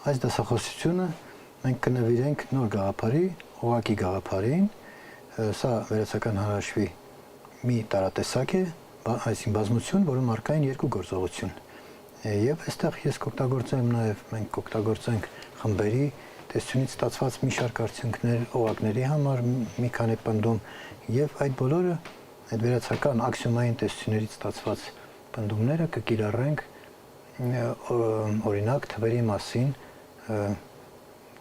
այս դասախոսությունը մենք կնվիրենք նոր գաղափարի, օղակի գաղափարին, սա վերացական հրաշվի մի տարատեսակ է, այսին բազմություն, որում առկա են երկու գործողություն։ Եվ այստեղ ես կօգտագործեմ նաև, մենք կօգտագործենք խմբերի տեսությունից ստացված մի շարք արդյունքներ օղակների համար, մի քանի պնդում, եւ այդ բոլորը այդ վերացական աքսիոմային տեսություններից ստացված պնդումները կկիրառենք օրինակ թվերի մասին,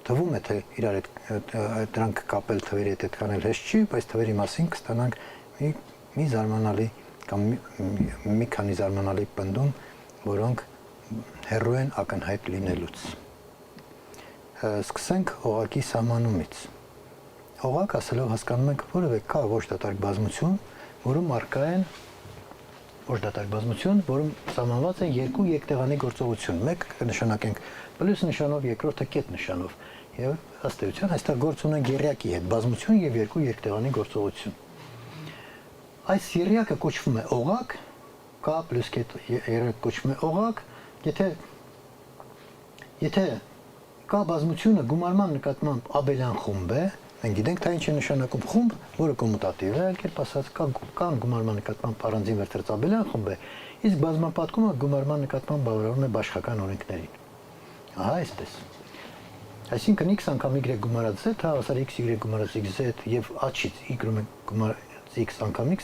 թվում է թե իրար հետ դրանք կապել թվերի հետ այդքան հեշտ չի, բայց թվերի մասին կստանանք մի զարմանալի կամ մի քանի զարմանալի պնդում, որոնք հեռու են ակնհայտ լինելուց։ Սկսենք օղակի սահմանումից։ Օղակ ասելով հասկանում ենք որևէ կա ոչ դատարկ բազմություն, որում առկա են ոչ դատարկ բազմություն, որում սահմանված է երկու երկտեղանի գործողություն։ Մեկ կնշանակենք պլյուս նշանով, երկրորդը կետ նշանով։ Եվ ըստ էության այստեղ գործ ունենք եռյակի հետ, բազմություն եւ երկու երկտեղանի գործողություն։ Այս եռյակը կոչվում է օղակ, K + կետ եռյակ կոչվում է օղակ, եթե K բազմությունը գումարման նկատմամբ աբելյան խումբ է, մենք գիտենք թե ինչ է նշանակում խումբ, որը կոմուտատիվ է, կերպ ասած կան գումարման նկատմամբ առանձին վերցրած աբելյան խումբ է, իսկ բազմապատկումը գումարման նկատմամբ բավարարում է բաշխական օրենքներին։ Ահա այսպես։ Այսինքն x անգամ y գումարած z հավասար x y գումարած z եւ h-ից y գումարած x անգամ x,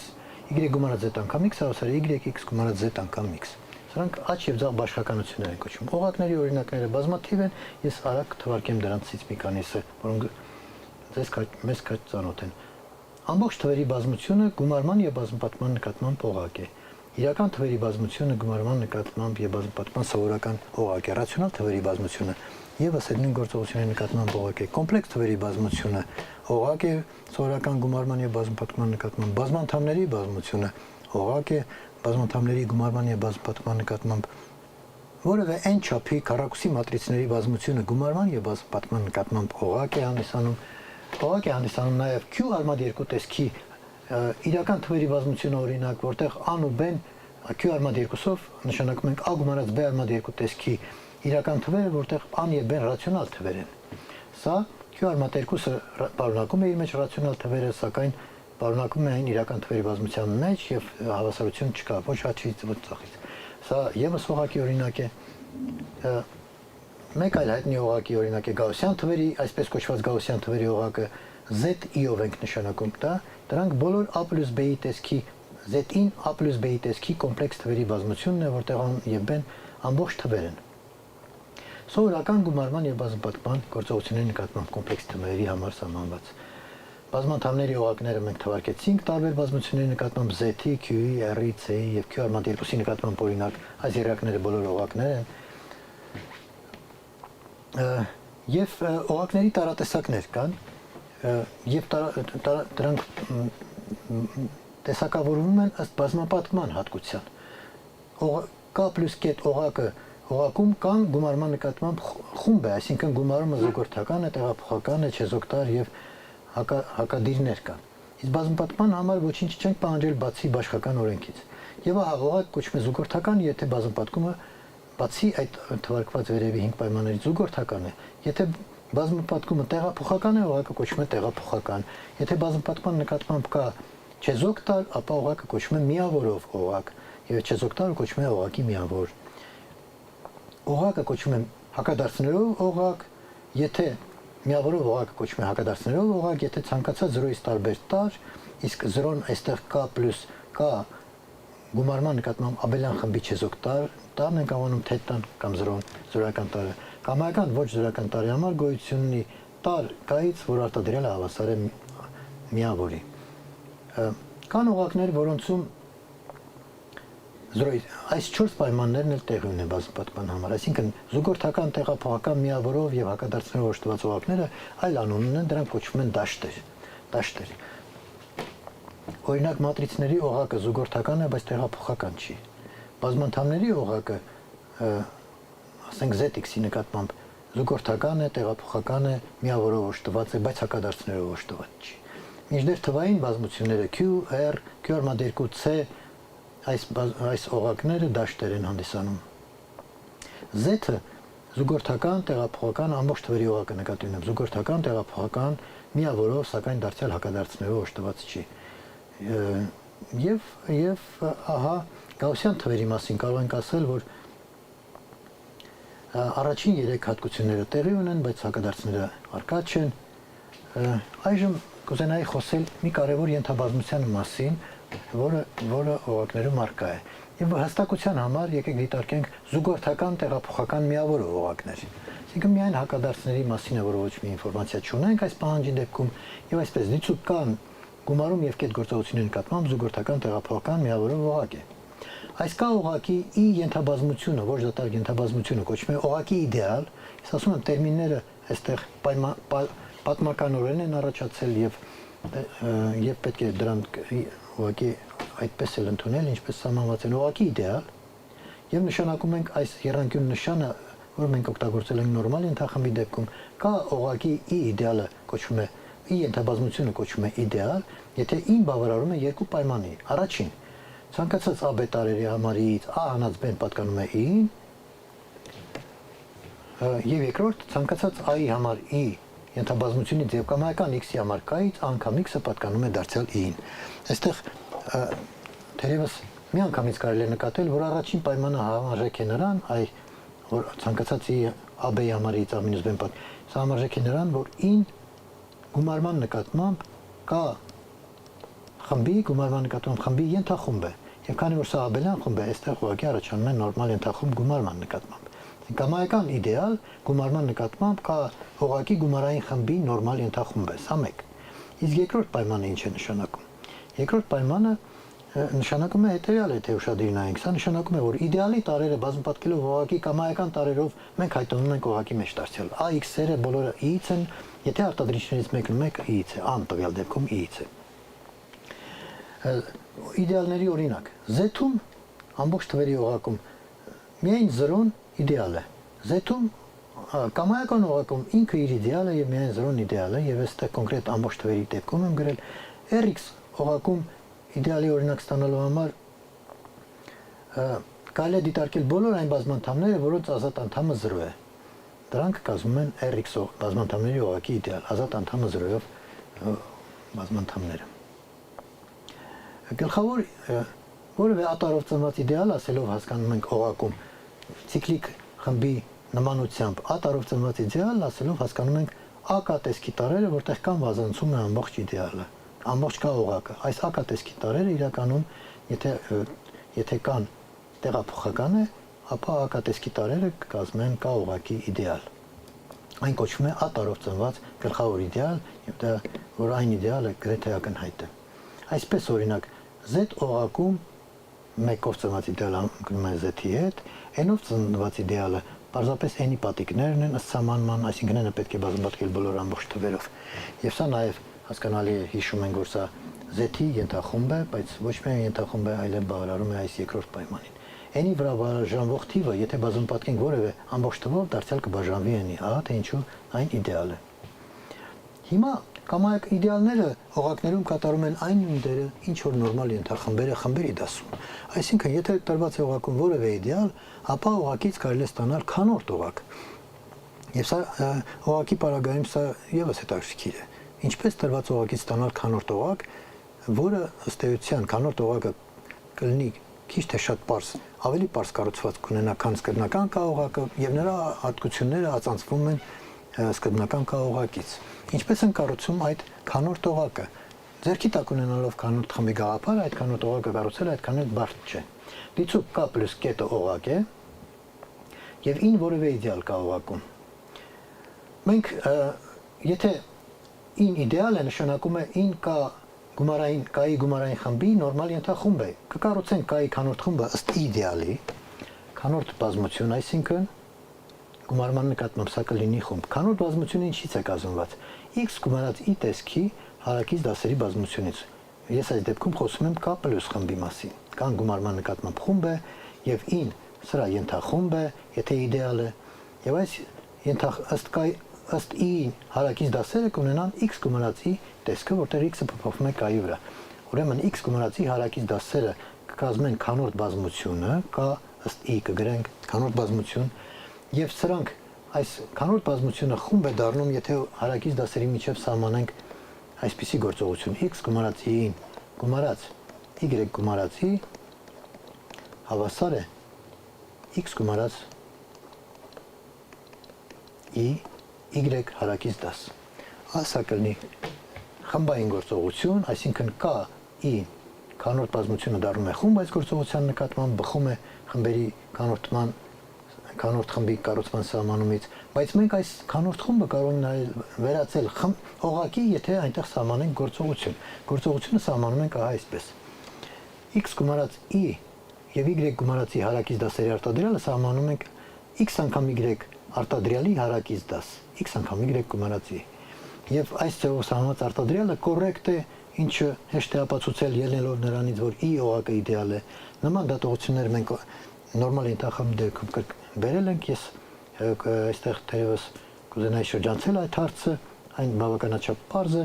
y գումարած z անգամ x հավասար y x գումարած z անգամ x։ Սրանք h եւ ձախ բաշխականություններ են կոչվում։ Օղակների օրինակները բազմաթիվ են, ես արագ կթվարկեմ դրանցից մի քանիսը, որոնք մեզ քաջ ծանոթ են։ Ամբողջ թվերի բազմությունը գումարման եւ բազմապատկման նկատմամբ օղակ է։ Իրական թվերի բազմությունը գումարման նկատմամբ եւ բազմապատկման սովորական օղակ է։ Ռացիոնալ թվերի բազմությունը եւս այդ նույն գործողությունների նկատմամբ օղակ է։ Կոմպլեքս թվերի բազմությունը օղակ է, սովորական գումարման եւ բազմապատկման նկատմամբ բազմանդամների բազմությունը օղակ է, բազմանդամների գումարման եւ բազմապատկման նկատմամբ որևէ n չափի քառակուսի մատրիցների բազմությունը գումարման եւ բազմապատկման նկատմամբ օղակ է հանդիսանում։ Օղակ է հանդիսանում նաև Q արմատ երկու տեսքի իրական թվերի բազմությունը օրինակ, որտեղ A-ն ու B-ն Q արմատ երկուսով նշանակում ենք A գումարած B արմատ երկու տեսքի իրական թվերը, որտեղ A-ն եւ B-ն ռացիոնալ թվեր են։ Սա Q արմատ երկուսը պարունակում է իր մեջ ռացիոնալ թվերը, սակայն պարունակում է այն իրական թվերի բազմության մեջ եւ հավասարություն չկա, ոչ հաճից ոչ ծախից։ Սա եւս օղակի օրինակ է։ Մեկ այլ հայտնի օղակի օրինակ է գաուսյան թվերի, այսպես կոչված գաուսյան թվերի օղակը Z-ով ենք նշանակում դա, դրանք բոլոր A + B-ի տեսքի Z-ին A + B-ի տեսքի կոմպլեքս թվերի բազմությունն է, որտեղ A-ն եւ B-ն ամբողջ թվեր են։ Սովորական գումարման եւ բազմապատկման գործողությունների նկատմամբ կոմպլեքս թվերի համար սահմանված։ Բազմանդամների օղակները մենք թվարկեցինք տարբեր բազմությունների նկատմամբ Z-ի, Q-ի, R-ի, C-ի եւ Q արմատ երկուսի նկատմամբ օրինակ այս երակները բոլոր օղակներ են։ Եվ օղակների տարատեսակներ կան եւ դրանք տեսակավորվում են ըստ բազմապատկման հատկության։ K + կետ օղակում կան գումարման նկատմամբ խումբ է, այսինքն գումարումը զուգորդական է, տեղափոխական է, չեզոքտար եւ հակադիրներ կան։ Իսկ բազմապատկման համար ոչինչ չենք պահանջել բացի բաշխական օրենքից։ Եվ ահա օղակ կոչվում է զուգորդական, եթե բազմապատկումը բացի այդ թվարկված վերևի 5 պայմաններից զուգորդական է, եթե բազմապատկումը տեղափոխական է, օղակը կոչվում է տեղափոխական։ Եթե բազմապատկման նկատմամբ կա չեզոքտար, ապա օղակը կոչվում է միավորով օղակ, եւ չեզոքտարը կոչվում է օղակի միավոր։ Օղակը կոչվում է հակադարձներով օղակ, եթե միավորով օղակը կոչվում է հակադարձներով օղակ, եթե ցանկացած 0-ից տարբեր տար, իսկ 0-ն այստեղ K + K գումարման նկատմամբ աբելյան խմբի չեզոքտար, տան ենք անվանում թե տան կամ 0-ն զորական տարը։ Կամայական ոչ զորական տարի համար գոյություն ունի տար K-ից, որ արտադրյալը հավասար է միավորի։ Կան օղակներ, որոնցում այս 4 պայմաններն էլ տեղի ունեն բազմապատկման համար, այսինքն զուգորդական, տեղափոխական, միավորով եւ հակադարձներով օժտված օղակները այլ անուն ունեն, դրանք կոչվում են դաշտեր։ Օրինակ մատրիցների օղակը զուգորդական է, բայց տեղափոխական չի։ Բազմանդամների օղակը, ասենք ZX-ի նկատմամբ զուգորդական է, տեղափոխական է, միավորով օժտված է, բայց հակադարձներով օժտված չի։ Մինչդեռ թվային բազմությունները Q, R, Q արմատ 2, C այս օղակները դաշտեր են հանդիսանում։ Z-ը զուգորդական, տեղափոխական ամբողջ թվերի օղակը նկատի ունեմ, զուգորդական, տեղափոխական միավորով, սակայն դարձյալ հակադարձներով օժտված չի։ Եվ ահա գաուսյան թվերի մասին կարող ենք ասել, որ առաջին 3 հատկությունները տեղի ունեն, բայց հակադարձները առկա չեն։ Այժմ կուզենայի խոսել մի կարևոր ենթաբազմության մասին, որը օղակներում առկա է։ Եվ հստակության համար եկեք դիտարկենք զուգորդական տեղափոխական միավորով օղակներ։ Այսինքն միայն հակադարձների մասին է, որ ոչ մի ինֆորմացիա չունենք այս պահանջի դեպքում, եւ այսպես դիցուկ կան գումարում եւ կետգործողությունների նկատմամբ զուգորդական տեղափոխական միավորով օղակ է։ Այս կա օղակի ի ենթաբազմությունը, ոչ դատարկ ենթաբազմությունը կոչվում է օղակի իդեալ։ Ես ասում եմ տերմինները այստեղ պատմականորեն են առաջացել եւ պետք է դրանք ուղղակի այդպես էլ ընդունել, ինչպես սահմանված են օղակի իդեալ, եւ նշանակում ենք այս եռանկյուն նշանը, որ մենք օգտագործել ենք նորմալ ենթախմբի դեպքում, կա օղակի ի իդեալը կոչվում է ի ենթաբազմությունը կոչվում է իդեալ, եթե ին բավարարում է երկու պայմանի։ Առաջին, ցանկացած ա բ տարերի համարից ա հանած b-ն պատկանում է i-ին, եւ երկրորդ, ցանկացած a-ի համար i ենթաբազմությունից եւ կամայական x-ի համար k-ից անգամ x-ը պատկանում է դարձյալ i-ին։ Այստեղ թերևս մի անգամից կարելի է նկատել, որ առաջին պայմանը համարժեք է նրան, որ ցանկացած i a-b-ի համարից a-b-ն սա համարժեք է նրան, որ i-ն գումարման նկատմամբ կա խմբի, գումարման նկատմամբ խմբի ենթախումբ է։ Եվ քանի որ սա աբելյան խումբ է, այստեղ ուղղակի առաջանում է նորմալ ենթախումբ գումարման նկատմամբ։ Կամայական իդեալ գումարման նկատմամբ կա ուղղակի գումարային խմբի նորմալ ենթախումբ է, սա մեկ։ Իսկ երկրորդ պայմանը ինչ է նշանակում։ Երկրորդ պայմանը նշանակում է հետեւյալը, եթե ուշադիր նայենք, սա նշանակում է, որ իդեալի տարերը բազմապատկելով ուղղակի կամայական տարերով մենք հայտնվում ենք ուղղակի մեջ դարձյալ։ AX-երը բոլորը i-ից են, եթե արտադրիչներից մեկը i-ից է, ան տվյալ դեպքում i-ից է։ Իդեալների օրինակ, Z-ում ամբողջ թվերի օղակում միայն 0-ն իդեալ է։ Z-ում կամայական օղակում ինքը իր իդեալը եւ միայն 0-ն իդեալ է, եւ այստեղ կոնկրետ ամբողջ թվերի դեպքում եմ գրել RX օղակում իդեալի օրինակ ստանալու համար կարելի է դիտարկել բոլոր այն բազմանդամները, որոնց ազատ անդամը 0 է։ Դրանք կազմում են RX բազմանդամների օղակի իդեալ, ազատ անդամը 0-ով բազմանդամները։ Գլխավոր որևէ ատարով ծնված իդեալ ասելով հասկանում ենք օղակում ցիկլիկ խմբի նմանությամբ ատարով ծնված իդեալ ասելով հասկանում ենք ԱԿ տեսքի տարերը, որտեղ կան վազանցում է ամբողջ իդեալը, ամբողջ կա օղակը։ Այս ԱԿ տեսքի տարերը իրականում եթե կան տեղափոխական է, ապա ԱԿ տեսքի տարերը կկազմեն կա օղակի իդեալ։ Այն կոչվում է ատարով ծնված գլխավոր իդեալ, եւ դա որ այն իդեալը գրեթե ակնհայտ է։ Այսպես օրինակ Z օղակում մեկով ծնված իդեալը ընկնում է Z-ի հետ, n-ով ծնված իդեալը պարզապես n-ի պատիկներն են ըստ սահմանման, այսինքն n-ը պետք է բազմապատկել բոլոր ամբողջ թվերով։ Եվ սա նաև հասկանալի է, հիշում ենք, որ սա Z-ի ենթախումբ է, բայց ոչ միայն ենթախումբ է, այլև բավարարում է այս երկրորդ պայմանին։ N-ի վրա բաժանվող թիվը, եթե բազմապատկենք որևէ ամբողջ թվով, դարձյալ կբաժանվի n-ի, ահա թե ինչու այն իդեալ է։ Հիմա կամայակ իդեալները օղակներում կատարում են այն նույն դերը, ինչ որ նորմալ ենթախմբերը խմբերի դասում։ Այսինքն, եթե տրված է օղակում որևէ իդեալ, ապա օղակից կարելի է ստանալ քանորդ օղակ։ Եվ սա օղակի պարագայում սա եւս հետաքրքիր է։ Ինչպես տրված օղակից ստանալ քանորդ օղակ, որը ըստ էության քանորդ օղակը կլինի քիչ թե շատ պարզ, ավելի պարզ կառուցվածք ունենա, քան սկզբնական կա օղակը, եւ նրա հատկությունները ածանցվում են սկզբնական կա օղակից։ Ինչպես են կառուցում այդ քանորդ օղակը։ Ձերքի տակ ունենալով քանորդ խմբի գաղափար, այդ քանորդ օղակը կառուցել այդքան էլ բարդ չէ։ Դիցուկ K + կետը օղակ է, եւ ին որևէ իդեալ կա օղակում։ Մենք եթե ին իդեալ է, նշանակում է ին կա գումարային K-ի գումարային խմբի նորմալ ենթախումբ է։ Կկառուցենք K-ի քանորդ խումբը ըստ իդեալի, քանորդ բազմություն, այսինքն գումարման նկատմամբ սա կլինի խումբ։ Քանորդ բազմությունը ինչից է կազմված։ X գումարած i տեսքի հարակից դասերի բազմությունից։ Ես այս դեպքում խոսում եմ K + խմբի մասին։ Կան գումարման նկատմամբ խումբ է եւ ին սրա ենթախումբ է, եթե իդեալ է։ Եվ այս ըստ i հարակից դասերը կունենան x գումարած i տեսքը, որտեղ x-ը փոփոխվում է k-ի վրա։ Ուրեմն x գումարած i հարակից դասերը կկազմեն քանորդ բազմությունը, k ըստ i կգրենք քանորդ բազմություն, եւ սրանք այս կանոտ բազմությունը խումբ է դառնում, եթե հարակից դասերի միջև սահմանենք այսպիսի գործողություն x գումարած y-ին գումարած y գումարած y հավասար է x գումարած y հարակից դաս։ Ասա կլինի խմբային գործողություն, այսինքն k i կանոտ բազմությունը դառնում է խումբ այս գործողության նկատմամբ, բխում է խմբերի կանորդ խմբի կառուցման սահմանումից, բայց մենք այս կանորդ խումբը կարող ենք վերածել օղակի, եթե այնտեղ սահմանենք գործողություն։ Գործողությունը սահմանում ենք այսպես. x գումարած i եւ y գումարած i հարակից դասերի արտադրյալը սահմանում ենք x անգամ y արտադրյալի հարակից դաս, x անգամ y գումարած i։ Եվ այս ձևով սահմանած արտադրյալը կոռեկտ է, ինչը հեշտ է ապացուցել ելնելով նրանից, որ i օղակը իդեալ է։ Նման դատողություններ մենք նորմալ ենթախմբի դեպքում բերել ենք, ես այստեղ թերևս կուզենայի շրջանցել այդ հարցը, այն բավականաչափ պարզ է։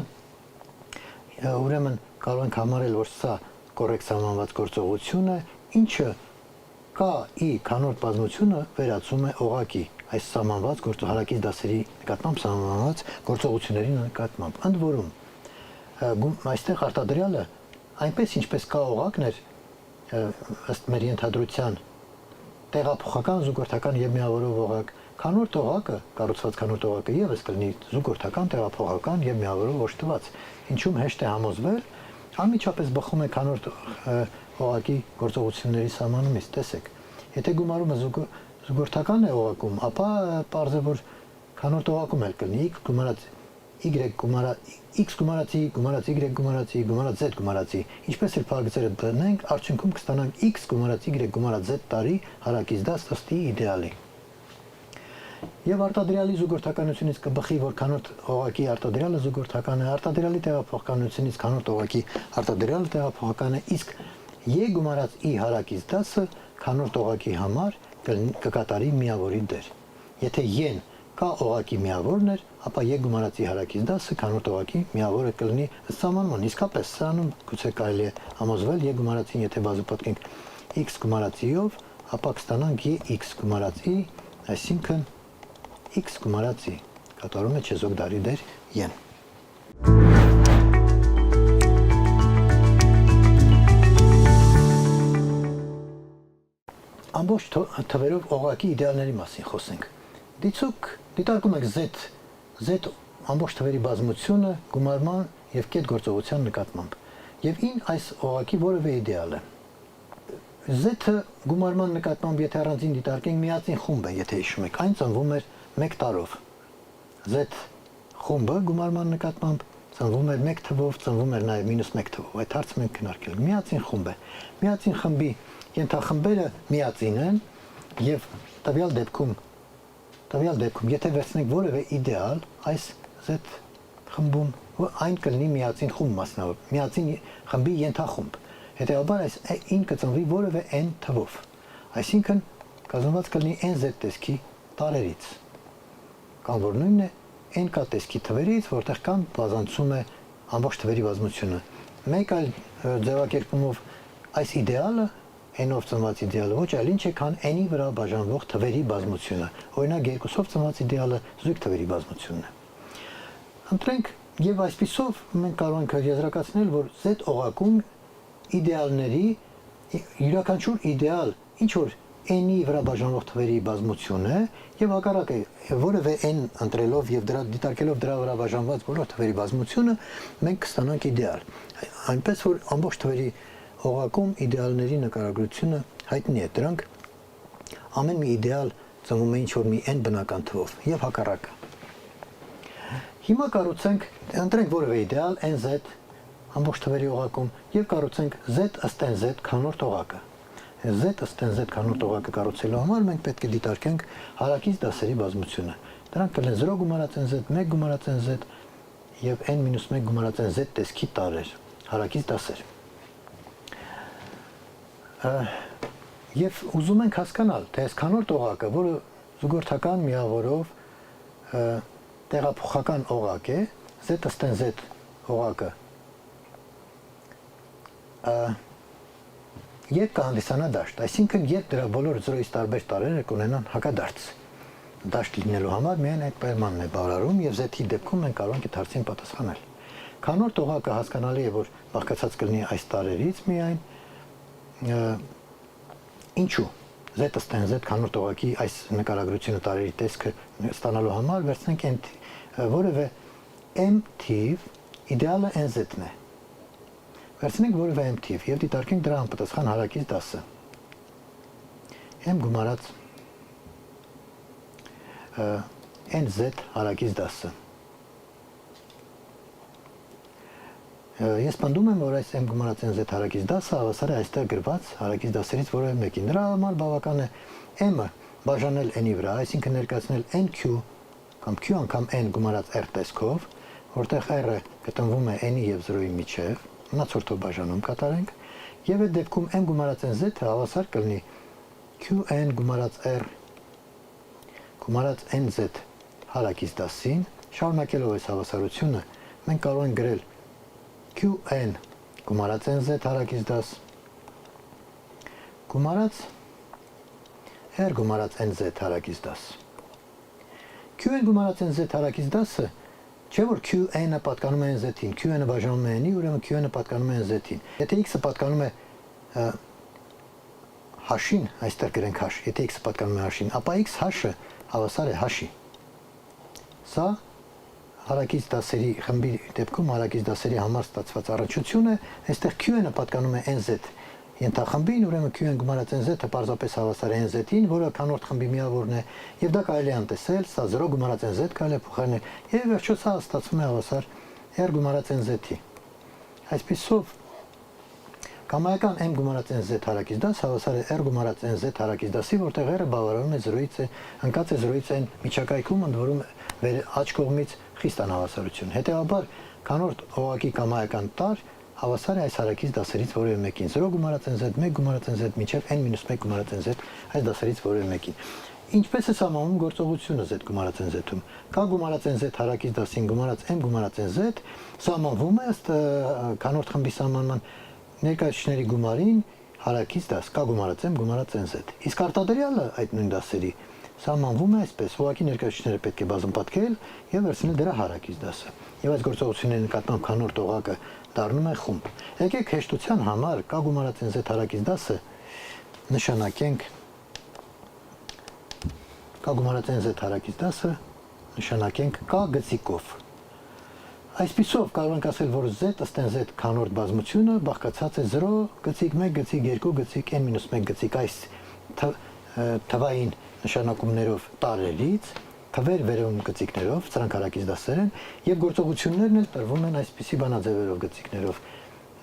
Ուրեմն կարող ենք համարել, որ սա կոռեկտ սահմանված գործողություն է, ինչը k i կանորդ բազմությունը վերածում է օղակի, այս սահմանված հարակից դասերի նկատմամբ սահմանված գործողությունների նկատմամբ։ Ընդ որում, այստեղ արտադրյալը այնպես ինչպես k օղակն էր, ըստ մեր ենթադրության տեղափոխական, զուգորդական եւ միավորով օղակ, կանորդ օղակը, կառուցված կանորդ օղակը եւս կլինի զուգորդական, տեղափոխական եւ միավորով օժտված, ինչում հեշտ է համոզվել, անմիջապես բխում է կանորդ օղակի գործողությունների սահմանումից, տեսեք։ Եթե գումարումը զուգորդական է օղակում, ապա պարզ է, որ կանորդ օղակում էլ կլինի x գումարած y գումարած y գումարած y գումարած z գումարած y, ինչպես էլ փակցերը դնենք, արդյունքում կստանանք x գումարած y գումարած z տարի հարակից դաս ըստ իդեալի։ Եվ արտադրյալի զուգորդականությունից կբխի, որ կանորդ օղակի արտադրյալը զուգորդական է, արտադրյալի տեղափոխականությունից կանորդ օղակի արտադրյալը տեղափոխական է, իսկ y գումարած i հարակից դասը կանորդ օղակի համար կկատարի միավորի դեր։ Եթե y-ն k օղակի միավորն էր, ապա y գումարած i հարակից դասը կանորդ օղակի միավորը կլինի ըստ սահմանման։ Իսկապես սրանում գուցե կարելի է համոզվել y գումարած i-ն, եթե բազուպատկենք x գումարած i-ով, ապա կստանանք x գումարած i, այսինքն x գումարած i կատարում է չեզոք դարի դեր y-ն։ Ամբողջ թվերով օղակի իդեալների մասին խոսենք։ Դիցուք դիտարկում ենք z ամբողջ թվերի բազմությունը գումարման եւ կետ գործողության նկատմամբ։ Եվ ին այս օղակի որևէ իդեալ է։ Z-ը գումարման նկատմամբ, եթե առանձին դիտարկենք, միածին խումբ է, եթե հիշում եք, այն ծնվում էր 1 տարով։ Z խումբը գումարման նկատմամբ ծնվում էր 1 թվով, ծնվում էր նաև -1 թվով։ Այդ հարցը մենք քննարկել ենք։ Միածին խումբ է։ Միածին խմբի ենթախմբերը միածին են եւ տվյալ դեպքում, եթե վերցնենք որևէ իդեալ այս Z խմբում, այն կլինի միածին խումբ մասնավոր, միածին խմբի ենթախումբ։ Հետեւաբար այս ին կծնվի որևէ n թվով։ Այսինքն կազմված կլինի nz տեսքի տարերից։ Կամ որ նույնն է nk տեսքի թվերից, որտեղ կան բազանցում է ամբողջ թվերի բազմությունը։ Մեկ այլ ձևակերպումով այս իդեալը n-ով ծնված իդեալը ոչ այլ ինչ է, քան n-ի վրա բաժանվող թվերի բազմությունը։ Օրինակ 2-ով ծնված իդեալը զույգ թվերի բազմությունն է։ Ընտրենք եւ այսպիսով մենք կարող ենք եզրակացնել, որ Z օղակում իդեալների յուրաքանչյուր իդեալ ինչ որ n-ի վրա բաժանվող թվերի բազմություն է եւ հակառակը որևէ n ընտրելով եւ դրա դիտարկելով դրա վրա բաժանված բոլոր թվերի բազմությունը մենք կստանանք իդեալ։ Այնպես որ ամբողջ թվերի օղակում իդեալների նկարագրությունը հայտնի է։ Դրանք ամեն մի իդեալ ծնվում է ինչ որ մի n բնական թվով եւ հակառակը։ Հիմա կառուցենք, ընտրենք որևէ իդեալ nz ամբողջ թվերի օղակում եւ կառուցենք z ըստ nz կանորդ օղակը։ Z ըստ nz կանորդ օղակը կառուցելու համար մենք պետք է դիտարկենք հարակից դասերի բազմությունը։ Դրանք կլինեն 0 գումարած nz, 1 գումարած nz եւ n-1 գումարած nz տեսքի տարեր, հարակից դասեր։ Եվ ուզում ենք հասկանալ, թե այս կանորդ օղակը, որը զուգորդական միավորով տեղափոխական օղակ է, z ըստ nz օղակը երբ կհանդիսանա դաշտ, այսինքն երբ դրա բոլոր 0-ից տարբեր տարրերը կունենան հակադարձ։ դաշտ լինելու համար միայն այդ պայմանն է բավարարում եւ Z-ի դեպքում մենք կարող ենք այդ հարցին պատասխանել։ Քանորդ օղակը հասկանալի է, որ բաղկացած կլինի այս տարերից միայն ինչու Z ըստ Z քանորդ օղակի այս նկարագրությունը տարերի տեսքը ստանալու համար վերցնենք n որևէ m թիվ իդեալը nz-ն է։ Վերցնենք որևէ m թիվ եւ դիտարկենք դրա համապատասխան հարակից դասը։ M գումարած nz հարակից դասը։ Ես պնդում եմ, որ այս m գումարած nz հարակից դասը հավասար է այստեղ գրված հարակից դասերից որևէ մեկին։ Դրա համար բավական է m-ը բաժանել n-ի վրա, այսինքն ներկայացնել nq կամ q անգամ n գումարած r տեսքով, որտեղ r-ը գտնվում է n-ի եւ 0-ի միջև, մնացորդով բաժանում կատարենք, եւ այդ դեպքում m գումարած nz-ը հավասար կլինի qn գումարած r գումարած nz հարակից դասին, շարունակելով այս հավասարությունը, մենք կարող ենք գրել qn գումարած nz հարակից դաս գումարած r գումարած nz հարակից դաս։ qn գումարած nz հարակից դասը չէ որ qn-ը պատկանում է nz-ին, qn-ը բաժանում է n-ի, ուրեմն qn-ը պատկանում է nz-ին։ Եթե x-ը պատկանում է h-ին, այստեղ գրենք h, եթե x-ը պատկանում է h-ին, ապա x h-ը հավասար է h-ի։ Սա հարակից դասերի խմբի դեպքում հարակից դասերի համար ստացված առնչություն է, այստեղ qn-ը պատկանում է nz ենթախմբին, ուրեմն qn գումարած nz-ը պարզապես հավասար է nz-ին, որը քանորդ խմբի միավորն է, եւ դա կարելի է անտեսել, սա 0 գումարած nz կարելի է փոխարինել, եւ վերջո սա ստացվում է հավասար r գումարած nz-ի։ Այսպիսով կամայական m գումարած nz հարակից դաս հավասար է r գումարած nz հարակից դասի, որտեղ r-ը բավարարում է 0-ից ընկած է 0-ից n միջակայքում, ընդ որում աջ կողմից խիստ անհավասարություն։ Հետևաբար քանորդ օղակի կամայական տար հավասար է այս հարակից դասերից որևէ մեկին 0 գումարած nz 1 գումարած nz մինչև n-1 գումարած nz այս դասերից որևէ մեկին։ Ինչպես է սահմանում գործողությունը z գումարած nz-ում։ K գումարած nz հարակից դասին գումարած m գումարած nz սահմանվում է ըստ քանորդ խմբի սահմանման ներկայացուցիչների գումարին հարակից դաս K գումարած m գումարած nz։ Իսկ արտադրյալը այդ նույն դասերի սահմանվում է այսպես. ուղղակի ներկայացուցիչները պետք է բազմապատկել եւ վերցնել դրա հարակից դասը։ Եվ այս գործողությունների նկատմամբ քանորդ օղակը դառնում է խումբ։ Եկեք հեշտության համար K գումարած nz հարակից դասը նշանակենք K գումարած nz հարակից դասը նշանակենք K գծիկով։ Այսպիսով կարող ենք ասել, որ z ըստ nz քանորդ բազմությունը բաղկացած է 0 գծիկ 1 գծիկ 2 գծիկ n-1 գծիկ այս թվային նշանակումներով տարերից, թվեր վերում գծիկներով, սրանք հարակից դասեր են, եւ գործողություններն էլ տրվում են այսպիսի բանաձևերով գծիկներով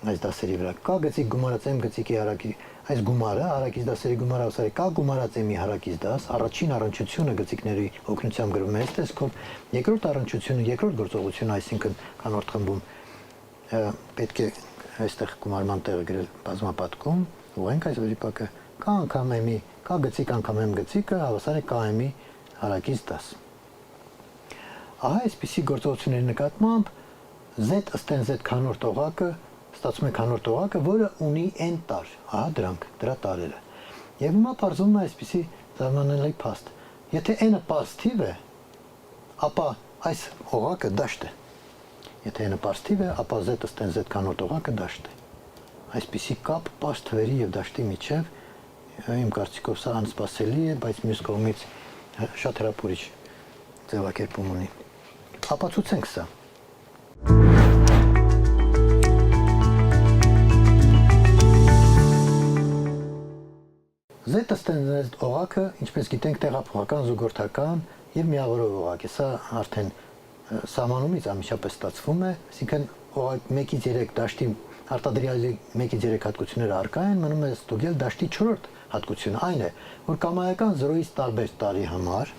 այս դասերի վրա։ K գծիկ գումարած m գծիկի հարակի այս գումարը հարակից դասերի գումարը ասել է K գումարած m-ի հարակից դաս, առաջին առնչությունը գծիկների օգնությամբ գրվում է այս տեսքով, երկրորդ առնչությունը, երկրորդ գործողությունը, այսինքն քանորդ խմբում պետք է այստեղ գումարման տեղը գրել բազմապատկում, ուղենք այս վիճակը K անգամ m-ի K գծիկ անգամ m գծիկը հավասար է K-m-ի հարակից դաս։ Ահա այսպիսի գործողությունների նկատմամբ z ըստ z քանորդ օղակը ստացվում է քանորդ օղակը, որը ունի n տար, ահա դրանք, դրա տարերը։ Եվ հիմա բարձվում է այսպիսի զարմանալի փաստ։ Եթե n-ը պարզ թիվ է, ապա այս օղակը դաշտ է։ Եթե n-ը պարզ թիվ է, ապա z ըստ z քանորդ օղակը դաշտ է։ Այսպիսի կապ պարզ թվերի եւ դաշտի միջև իմ կարծիքով սա անսպասելի է, բայց մյուս կողմից շատ հրապուրիչ ձևակերպում ունի։ Ապացուցենք սա։ Z ըստ z օղակը, ինչպես գիտենք, տեղափոխական, զուգորդական եւ միավորով օղակ է։ Սա արդեն սահմանումից անմիջապես ստացվում է, այսինքն օղակ 1-ից 3 դաշտի արտադրյալի 1-ից 3 հատկությունները առկա են, մնում է ստուգել դաշտի 4-րդ հատկությունը, այն է, որ կամայական 0-ից տարբեր տարի համար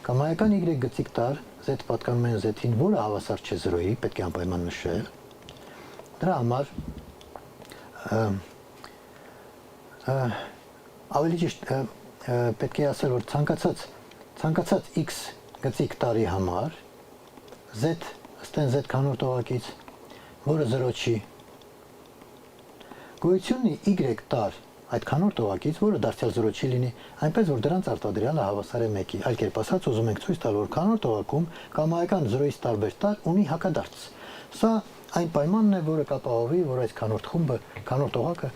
կամայական y գծիկ տար z պատկանում է z-ին, որը հավասար չէ 0-ի, պետք է անպայման նշել։ Դրա համար ավելի ճիշտ պետք է ասել, որ ցանկացած x գծիկ տարի համար z ըստ z քանորդ օղակից, որը 0 չի, գոյությունն y տար այդ քանորդ օղակից, որը դարձյալ 0 չի լինի, այնպես որ դրանց արտադրյալը հավասար է 1-ի։ Այլ կերպ ասած, ուզում ենք ցույց տալ, որ քանորդ օղակում կամայական 0-ից տարբեր տար ունի հակադարձ։ Սա այն պայմանն է, որը կապահովի, որ այս քանորդ խումբը, քանորդ օղակը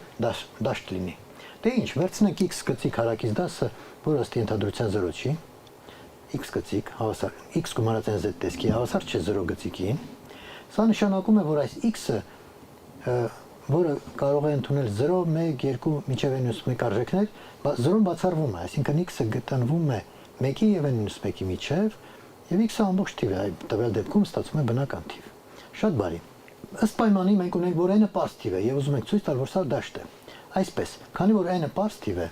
դաշտ լինի։ Դե ինչ, վերցնենք x գծիկ հարակից դասը, որը ըստ ենթադրության 0 չի, x գծիկ հավասար x գումարած n z տեսքի հավասար չէ 0 գծիկին։ Սա նշանակում է, որ այս x-ը, որը կարող է ընդունել 0, 1, 2, մինչև n-1 արժեքներ, 0-ն բացառվում է, այսինքն x-ը գտնվում է 1-ի եւ n-1-ի միջև, եւ x-ը ամբողջ թիվ է, այդ տվյալ դեպքում ստացվում է բնական թիվ։ Շատ բարի։ Ըստ պայմանի մենք ունենք, որ n-ը պարզ թիվ է եւ ուզում ենք ցույց տալ, որ սա դաշտ է։ Այսպես, քանի որ n-ը պարզ թիվ է,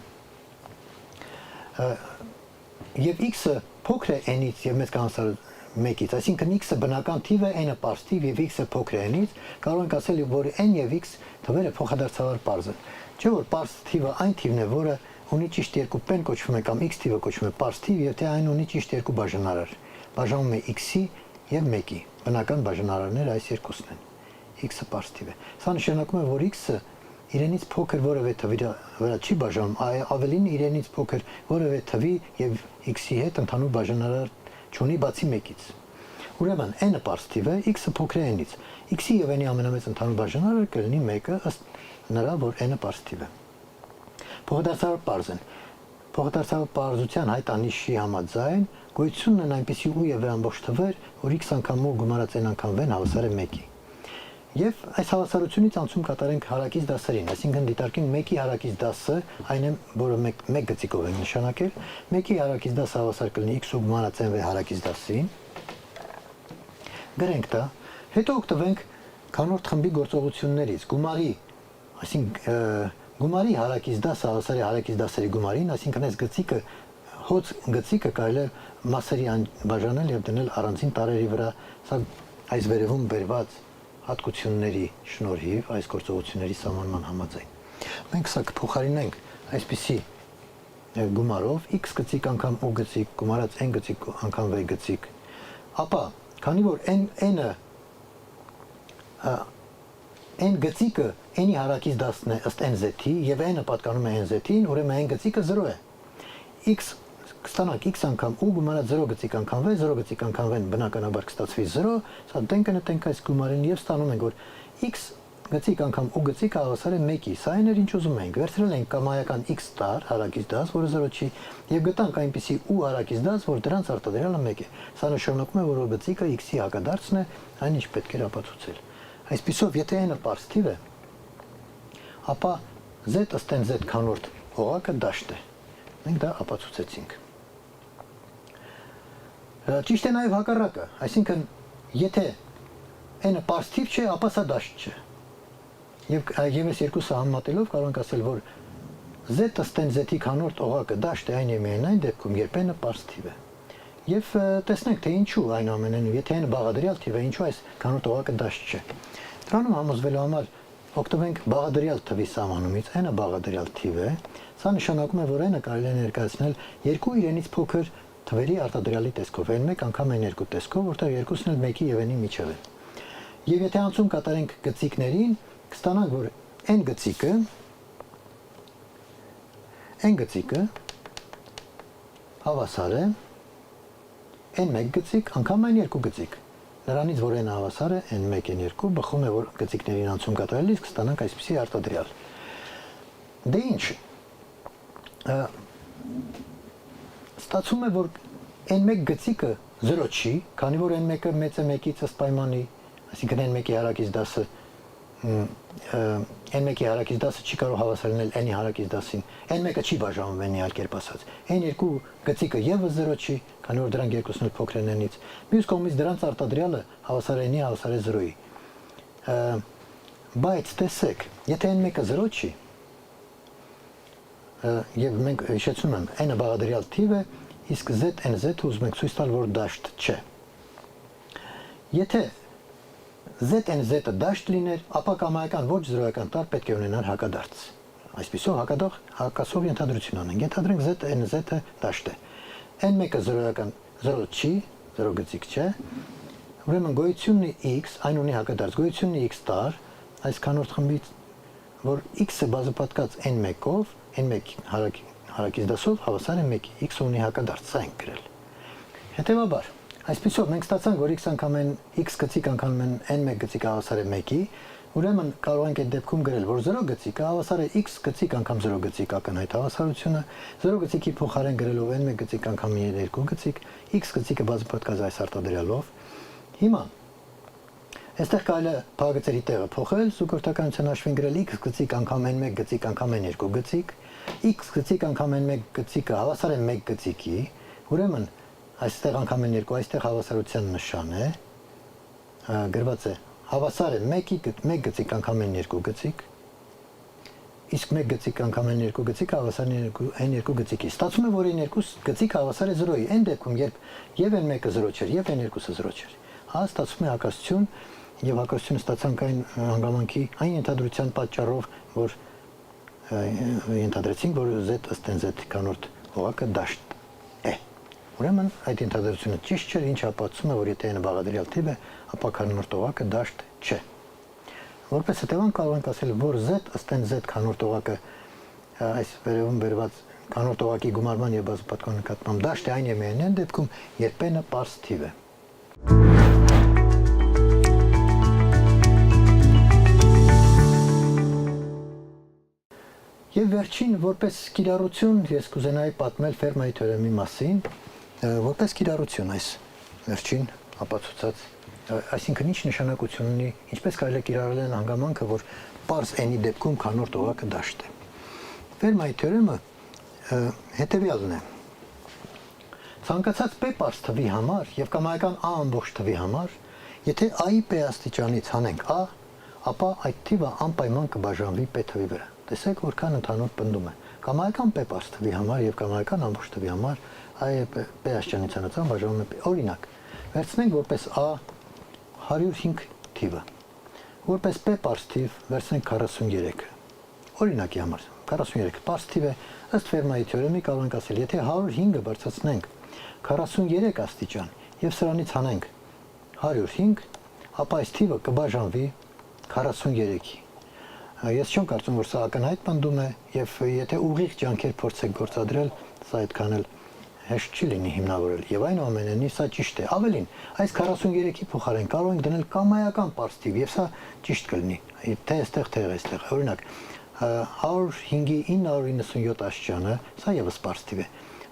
եւ x-ը փոքր է n-ից եւ մեծ կանոնավոր 1-ից, այսինքն x-ը բնական թիվ է, n-ը պարզ թիվ եւ x-ը փոքր է n-ից, կարող ենք ասել, որ n եւ x թվերը փոխադարձաբար պարզ են։ Չէ՞ որ պարզ թիվը այն թիվն է, որը ունի ճիշտ երկու պեն կոչվում է կամ x թիվը կոչվում է պարզ թիվ եւ թե այն ունի ճիշտ երկու բաժանարար։ Բաժանում է x-ի եւ 1-ի։ Բնական բաժանարարները այս երկուսն են։ x-ը պարզ թիվ է։ Սա նշանակում է, որ x-ը իրենից փոքր որևէ թվի վրա չի բաժանում, ավելին իրենից փոքր որևէ թվի եւ x-ի հետ ընդհանուր բաժանարար չունի բացի 1-ից։ Ուրեմն n-ը պարզ թիվ է, x-ը փոքր է n-ից։ x-ի եւ n-ի ամենամեծ ընդհանուր բաժանարարը կլինի 1-ը ըստ նրա, որ n-ը պարզ թիվ է։ Փոխադարձաբար պարզ են։ Փոխադարձաբար պարզության հայտանիշի համաձայն գոյությունն են այնպիսի u եւ v ամբողջ թվեր, որ x անգամ u գումարած n անգամ v-ն հավասար է 1-ի։ Եվ այս հավասարությունից անցում կատարենք հարակից դասերին, այսինքն դիտարկենք 1-ի հարակից դասը, այն է, որը 1 գծիկով ենք նշանակել, 1-ի հարակից դասը հավասար կլինի x-ը գումարած n-v հարակից դասին։ Գրենք դա, հետո օգտվենք քանորդ խմբի գործողություններից, գումարի, այսինքն գումարի հարակից դասը հավասար է հարակից դասերի գումարին, այսինքն այս գծիկը, հոծ գծիկը կարելի է մասերի բաժանել եւ դնել առանձին տարերի վրա, սա այս վերևում բերված հատկությունների շնորհիվ այս գործողությունների սահմանման համաձայն։ Մենք սա կփոխարինենք այսպիսի գումարով x գծիկ անգամ u գծիկ գումարած n գծիկ անգամ v գծիկ։ Ապա, քանի որ n-ը n գծիկը n-ի հարակից դասն է ըստ nz-ի եւ n-ը պատկանում է nz-ին, ուրեմն n գծիկը 0 է։ x կստանանք x անգամ u գումարած 0 գծիկ անգամ v, 0 գծիկ անգամ v-ն բնականաբար կստացվի 0, սա դենքը նետենք այս գումարին եւ ստանում ենք, որ x գծիկ անգամ u գծիկը հավասար է 1-ի, սա այն էր ինչ ուզում ենք, վերցրել ենք կամայական x տար հարակից դաս, որը 0 չի, եւ գտանք այնպիսի u հարակից դաս, որ դրանց արտադրյալը 1 է։ Սա նշանակում է, որ գծիկը x-ի հակադարձն է, այն ինչ պետք էր ապացուցել։ Այսպիսով, եթե n-ը պարզ թիվ է, ապա z ըստ nz քանորդ օղակը դաշտ է։ Մենք դա ապացուցեցինք։ Ճիշտ է նաև հակառակը, այսինքն եթե n-ը պարզ թիվ չէ, ապա սա դաշտ չէ։ Եվ այս երկուսը համեմատելով կարող ենք ասել, որ z ըստ nz-ի քանորդ օղակը դաշտ է այն եւ միայն այն դեպքում, երբ n-ը պարզ թիվ է։ Եվ տեսնենք, թե ինչու այնուամենայնիվ, եթե n-ը բաղադրյալ թիվ է, ինչու այս քանորդ օղակը դաշտ չէ։ Դրանում համոզվելու համար օգտվենք բաղադրյալ թվի սահմանումից, n-ը բաղադրյալ թիվ է, սա նշանակում է, որ n-ը կարելի է ներկայացնել երկու իրենից փոքր թվերի արտադրյալի տեսքով, n1 անգամ n2 տեսքով, որտեղ երկուսն էլ 1-ի եւ n-ի միջև են։ Եվ եթե անցում կատարենք գծիկներին, կստանանք, որ n գծիկը հավասար է n1 գծիկ անգամ n2 գծիկ։ Նրանից, որ n-ը հավասար է n1 n2, բխում է, որ գծիկներին անցում կատարելիս կստանանք այսպիսի արտադրյալ։ Դե ինչ, ստացվում է, որ n1 գծիկը 0 չի, քանի որ n1-ը մեծ է 1-ից ըստ պայմանի, այսինքն n1-ի հարակից դասը n1-ի հարակից դասը չի կարող հավասար լինել n-ի հարակից դասին, n1-ը չի բաժանում n-ի, այլ կերպ ասած, n2 գծիկը եւս 0 չի, քանի որ դրանք երկուսն էլ փոքր են n-ից, մյուս կողմից դրանց արտադրյալը հավասար է n-ի, հավասար է 0-ի։ Բայց տեսեք, եթե n1-ը 0 չի, եւ մենք հիշեցնում եմ, n-ը բաղադրյալ թիվ է, իսկ z-nz-ը ուզում ենք ցույց տալ, որ դաշտ չէ։ Եթե z-nz-ը դաշտ լիներ, ապա կամայական ոչ զրոյական տար պետք է ունենար հակադարձ։ Այսպիսով հակասով ենթադրություն անենք, ենթադրենք z-nz-ը դաշտ է։ n1-ը զրոյական 0 չի, 0 գծիկ չէ, ուրեմն գոյությունն x, այն ունի հակադարձ, գոյությունն x տար, այս քանորդ խմբից, որ x-ը բազմապատկած n1-ով, n1 հարակից դասով հավասար է 1-ի, x-ը ունի հակադարձ, սա ենք գրել։ Հետևաբար, այսպիսով մենք ստացանք, որ x անգամ x գծիկ անգամ n1 գծիկը հավասար է 1-ի, ուրեմն կարող ենք այդ դեպքում գրել, որ 0 գծիկը հավասար է x գծիկ անգամ 0 գծիկ ակնհայտ հավասարությունը, 0 գծիկի փոխարեն գրելով n1 գծիկ անգամ 2 գծիկ, x գծիկը բազմապատկած այս արտադրյալով։ Հիմա այստեղ կարելի է փաղագծերի տեղը փոխել, զուգորդականության հաշվին գրել x գծիկ անգամ n1 գծիկ անգամ n2 գծիկ, x գծիկ անգամ n1 գծիկը հավասար է 1 գծիկի, ուրեմն այստեղ անգամ n2, այստեղ հավասարության նշան է, գրված է հավասար է 1 գծիկ անգամ n2 գծիկ, իսկ 1 գծիկ անգամ n2 գծիկը հավասար է n2 գծիկի։ Ստացվում է, որ n2 գծիկը հավասար է 0-ի, այն դեպքում, երբ եւ n1-ը 0 չէր, եւ n2-ը 0 չէր։ Հա ստացվում է հակասություն, եւ հակասությունը ստացանք այն հանգամանքի, այն ենթադրության պատճառով, որ ենթադրեցինք, որ z ըստ n z կանորդ օղակը դաշտ է։ Ուրեմն այդ ենթադրությունը ճիշտ չէ, ինչը ապացուցում է, որ եթե n-ը բաղադրյալ թիվ է, ապա կանորդ օղակը դաշտ չէ։ Որպես հետևանք կարող ենք ասել, որ z ըստ n z կանորդ օղակը այս վերևում բերված կանորդ օղակի գումարման եւ բազմապատկման նկատմամբ դաշտ է այն եւ միայն այն դեպքում, երբ n-ը պարզ թիվ է։ Եվ վերջին, որպես կիրառություն, ես կուզենայի պատմել Ֆերմայի թեորեմի մասին, որպես կիրառություն այս վերջին ապացուցած, այսինքն ինչ նշանակություն ունի, ինչպես կարելի է կիրառել այն հանգամանքը, որ պարզ n-ի դեպքում կանորդ օղակը դաշտ է։ Ֆերմայի թեորեմը հետևյալն է. ցանկացած p պարզ թվի համար եւ կամայական a ամբողջ թվի համար, եթե a-ի p աստիճանից հանենք a, ապա այդ թիվը անպայման կբաժանվի p թվի վրա։ Տեսեք, որքան ընդհանուր պնդում է։ Կամայական p պարզ թվի համար եւ կամայական ամբողջ թվի համար a-ը p աստիճանից հանածան բաժանում է p։ Օրինակ, վերցնենք որպես a 105 թիվը։ Որպես p պարզ թիվ վերցնենք 43-ը։ Օրինակի համար 43 պարզ թիվ է, ըստ Ֆերմայի թեորեմի կարող ենք ասել, եթե 105-ը բարձրացնենք 43 աստիճան եւ սրանից հանենք 105, ապա այս թիվը կբաժանվի 43-ի։ Ես չեմ կարծում, որ սա ակնհայտ պնդում է եւ եթե ուղիղ ջանքեր փորձեք գործադրել, սա այդքան էլ հեշտ չի լինի հիմնավորել եւ այնուամենայնիվ սա ճիշտ է։ Ավելին, այս 43-ի փոխարեն կարող ենք դնել կամայական պարզ թիվ եւ սա ճիշտ կլինի։ Թե այստեղ, թե այստեղ։ Օրինակ 105-ի 997 աստիճանը, սա եւս պարզ թիվ է։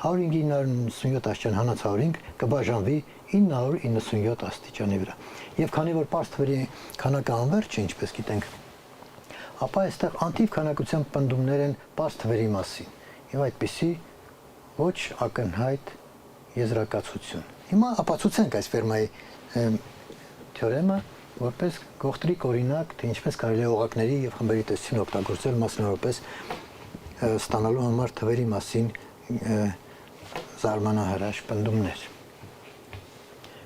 105-ի 997 աստիճան հանած 105 կբաժանվի 997 աստիճանի վրա։ Եվ քանի որ պարզ թվերի քանակը անվերջ է, ինչպես գիտենք, ապա այստեղ անթիվ քանակության պնդումներ են պարզ թվերի մասին եւ այդպիսի ոչ ակնհայտ եզրակացություն։ Հիմա ապացուցենք այս Ֆերմայի թեորեմը որպես գողտրիկ օրինակ, թե ինչպես կարելի է օղակների եւ խմբերի տեսությունը օգտագործել մասնավորապես ստանալու համար թվերի մասին զարմանահրաշ պնդումներ։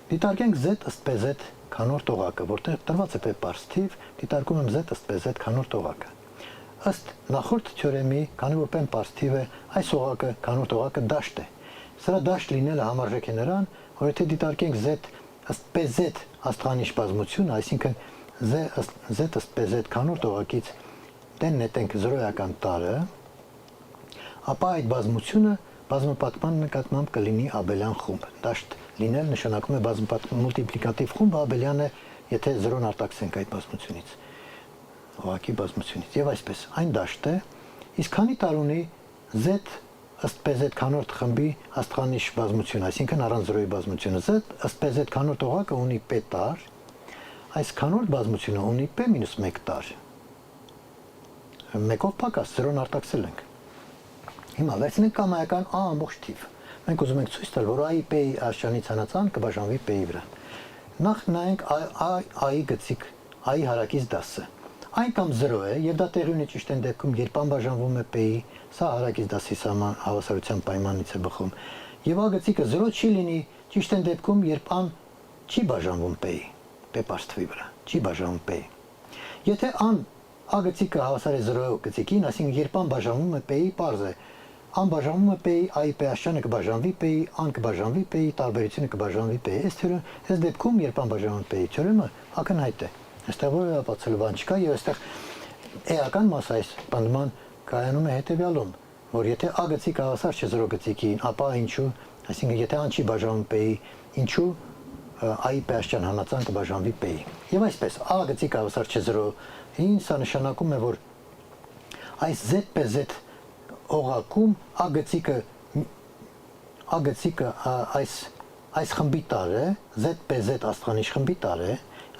Դիտարկենք z ըստ pz կանորդ օղակը, որտեղ տրված է p պարզ թիվ, դիտարկում եմ z ըստ pz կանորդ օղակը։ Ըստ նախորդ թեորեմի, քանի որ p պարզ թիվ է, այս օղակը, կանորդ օղակը դաշտ է։ Սրա դաշտ լինելը համարժեք է նրան, որ եթե դիտարկենք z ըստ pz աստղանիշ բազմությունը, այսինքն z ըստ pz կանորդ օղակից դեն նետենք 0-ական տարը, ապա այդ բազմությունը բազմապատկման նկատմամբ կլինի աբելյան խումբ։ Դաշտ լինել նշանակում է բազմապատկման մուլտիպլիկատիվ խումբը աբելյան է, եթե 0-ն արտաքսենք այդ բազմությունից, օղակի բազմությունից, եւ այսպես, այն դաշտ է, իսկ քանի տար ունի z ըստ pz կանորդ խմբի աստղանիշ բազմություն, այսինքն առանց 0-ի բազմությունը, z ըստ pz կանորդ օղակը ունի p տար, այս կանորդ բազմությունը ունի p-1 տար։ Մեկով պակաս 0-ն արտաքսել ենք։ Հիմա վերցնենք կամայական a ամբողջ թիվ։ Մենք ուզում ենք ցույց տալ, որ a-ի p-ի աստիճանից հանածան կբաժանվի p-ի վրա։ Նախ նայենք a-ի գծիկ, a-ի հարակից դասը։ Այն կամ 0 է, եւ դա տեղի ունի ճիշտ այն դեպքում, երբ անբաժանվում է p-ի, սա հարակից դասի հավասարության պայմանից է բխում։ Եվ a գծիկը 0 չի լինի ճիշտ այն դեպքում, երբ an չի բաժանվում p-ի, p պարզ թվի վրա, չի բաժանվում p-ի։ Եթե a գծիկը հավասար է 0 գծիկին, այսինքն երբ an բաժանվում է p-ի, պարզ է, an բաժանվում է p-ի, a-ի p աստիճանը կբաժանվի p-ի, an կբաժանվի p-ի, տարբերությունը կբաժանվի p-ի։ Այս դեպքում, երբ an բաժանվում է p-ի, թեորեմը ակնհայտ է։ Այստեղ որևէ ապացուցելու բան չկա եւ այստեղ էական մասը այս պնդման կայանում է հետևյալում, որ եթե A գծիկը հավասար չէ 0 գծիկին, ապա ինչու, այսինքն եթե A չի բաժանվում P-ի, ինչու A-ի P-աշճան հանածան կբաժանվի P-ի։ Եվ այսպես A գծիկը հավասար չէ 0-ին, սա նշանակում է, որ այս ZPZ օղակում A գծիկը այս խմբի տար է, ZPZ աստղանիշ խմբի տար է,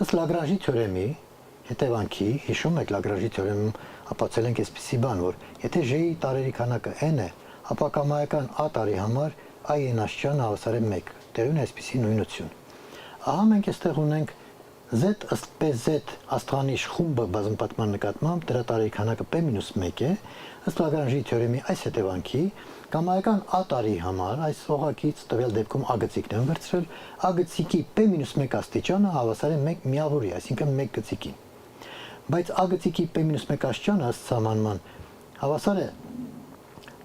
ըստ Լագրանժի թեորեմի հետևանքի, հիշում եք Լագրանժի թեորեմում ապացուցել ենք այսպիսի բան, որ եթե J-ի տարերի քանակը n է, ապա կամայական A տարի համար I-ի աշճանը հավասար է 1, տեղի ունի այսպիսի նույնություն։ Ահա մենք այստեղ ունենք Z ըստ PZ աստղանիշ խումբը բազմապատկման նկատմամբ դրա տարերի քանակը P-1 է, ըստ Լագրանժի թեորեմի այս հետևանքի կամայական A տարի համար այս օղակից տվյալ դեպքում A գծիկն եմ վերցրել, A գծիկի P-1 աստիճանը հավասար է 1 միավորի, այսինքն 1 գծիկին։ Բայց A գծիկի P-1 աշճանը ըստ սահմանման հավասար է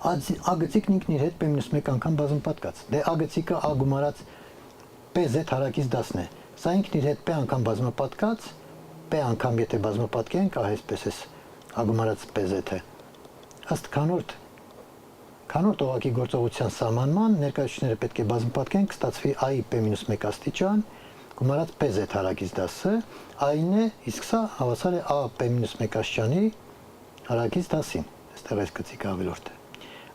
A գծիկն ինքն իր հետ P-1 անգամ բազմապատկած։ Դե A գծիկը A գումարած PZ հարակից 10-ն է։ Սա ինքն իր հետ P անգամ բազմապատկած, P անգամ եթե բազմապատկենք, այսպես է A գումարած PZ-ը։ Ըստ քանորդ օղակի գործողության սահմանման ներկայացուցիչները պետք է բազմապատկեն, կստացվի I-ի P-1 աստիճան, գումարած PZ հարակից 10-ը, I-ն է, իսկ սա հավասար է A P-1 աշճանի հարակից 10-ին, այստեղ այս գծիկը ավելորդ է,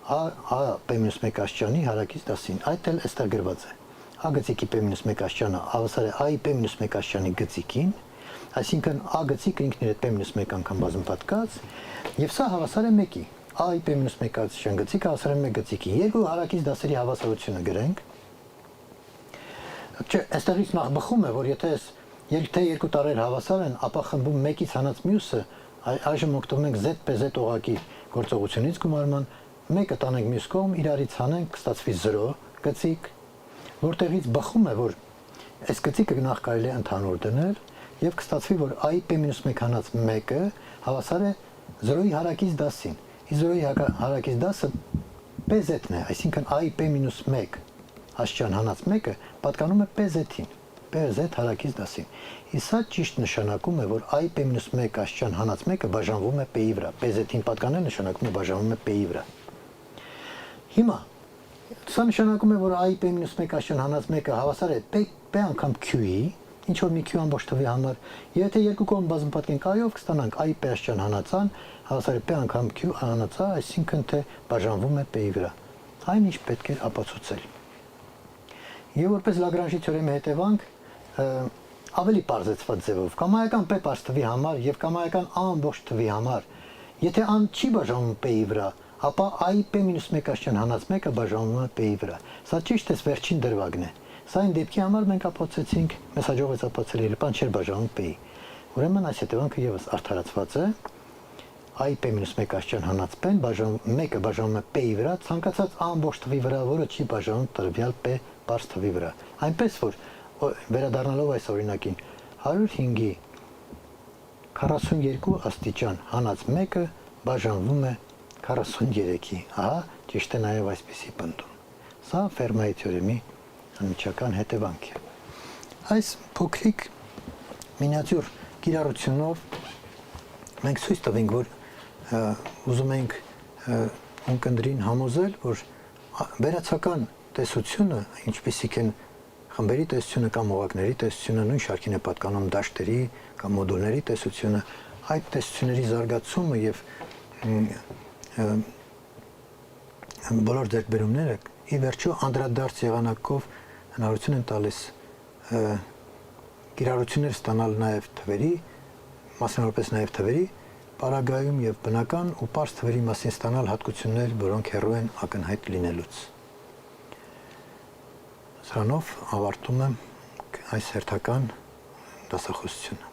A P-1 աշճանի հարակից 10-ին, այդ էլ այստեղ գրված է, A գծիկի P-1 աշճանը հավասար է I-ի P-1 աշճանի գծիկին, այսինքն A գծիկը ինքն իր հետ P-1 անգամ բազմապատկած, եւ սա հավասար է 1-ի, I-ի P-1 աշճան գծիկը հավասար է 1 գծիկին, երկու հարակից 10-երի հավասարությունը գրենք, չէ, այստեղից նախ բխում է, որ եթե երկու տարեր հավասար են, ապա խմբում 1-ից հանած մյուսը, այժմ օգտվում ենք ZPZ օղակի գործողությունից գումարման, 1-ը տանենք մյուս կողմ, իրարից հանենք, կստացվի 0 գծիկ, որտեղից բխում է, որ այս գծիկը նախ կարելի է ընդհանուր դնել, եւ կստացվի, որ I-ի P-1 հանած 1-ը հավասար է 0-ի հարակից 10-ին, իսկ 0-ի հարակից 10-ը PZ-ն է, այսինքն I-ի P-1 աշճան հանած 1-ը պատկանում է PZ-ին, PZ հարակից 10-ին։ Իսկ սա ճիշտ նշանակում է, որ I-ի P-1 աշճան հանած 1-ը բաժանվում է P-ի վրա, PZ-ին պատկանել նշանակում է բաժանվում է P-ի վրա։ Հիմա սա նշանակում է, որ I-ի P-1 աշճան հանած 1-ը հավասար է P անգամ Q-ի, ինչ որ մի Q ամբողջ թվի համար, եւ եթե երկու կողմ բազմապատկենք I-ով, կստանանք I-ի P աշճան հանածան հավասար է P անգամ Q հանածա, այսինքն թե բաժանվում է P-ի վրա։ Այն ինչ պետք է ապացուցել։ Եվ որպես Լագրանժի թեորեմի հետևանք ավելի պարզեցված ձևով կամայական P պարզ թվի համար եւ կամայական A ամբողջ թվի համար, եթե A-ն չի բաժանվում P-ի վրա, ապա I-ի P-1 աշճան հանած 1-ը բաժանվում է P-ի վրա։ Սա ճիշտ է վերջին դրվագն է։ Սա այն դեպքի համար մենք ապացուցեցինք, մեզ հաջողվեց ապացուցել երբ չէր բաժանում P-ի։ Ուրեմն այս հետևանքը եւս արդարացված է։ I-ի P-1 աշճան հանած P-ն 1-ը բաժանում է P-ի վրա, ցանկացած A ամբողջ թվի վրա, որը չի բաժանում տրվյալ P պարզ թվի վրա։ Այնպես որ վերադառնալով այս օրինակին 105-ի 42 աստիճան հանած 1-ը բաժանվում է 43-ի, ահա ճիշտ է նաև այսպիսի պնդում։ Սա Ֆերմայի թեորեմի անմիջական հետևանք է։ Այս փոքրիկ մինիատյուր կիրառությունով մենք ցույց տվենք, որ ուզում ենք ունկնդրին համոզել, որ վերացական տեսությունը, ինչպիսիք են խմբերի տեսությունը կամ օղակների տեսությունը, նույն շարքին է պատկանում դաշտերի կամ մոդուլների տեսությունը, այդ տեսությունների զարգացումը եւ բոլոր ձեռքբերումները ի վերջո անդրադարձ եղանակով հնարավորություն են տալիս կիրառություններ ստանալ նաեւ թվերի, մասնավորապես նաեւ թվերի պարագայում եւ բնական ու պարզ թվերի մասին ստանալ հատկություններ, որոնք հեռու են ակնհայտ լինելուց։ Սրանով ավարտում եմ այս հերթական դասախոսությունը։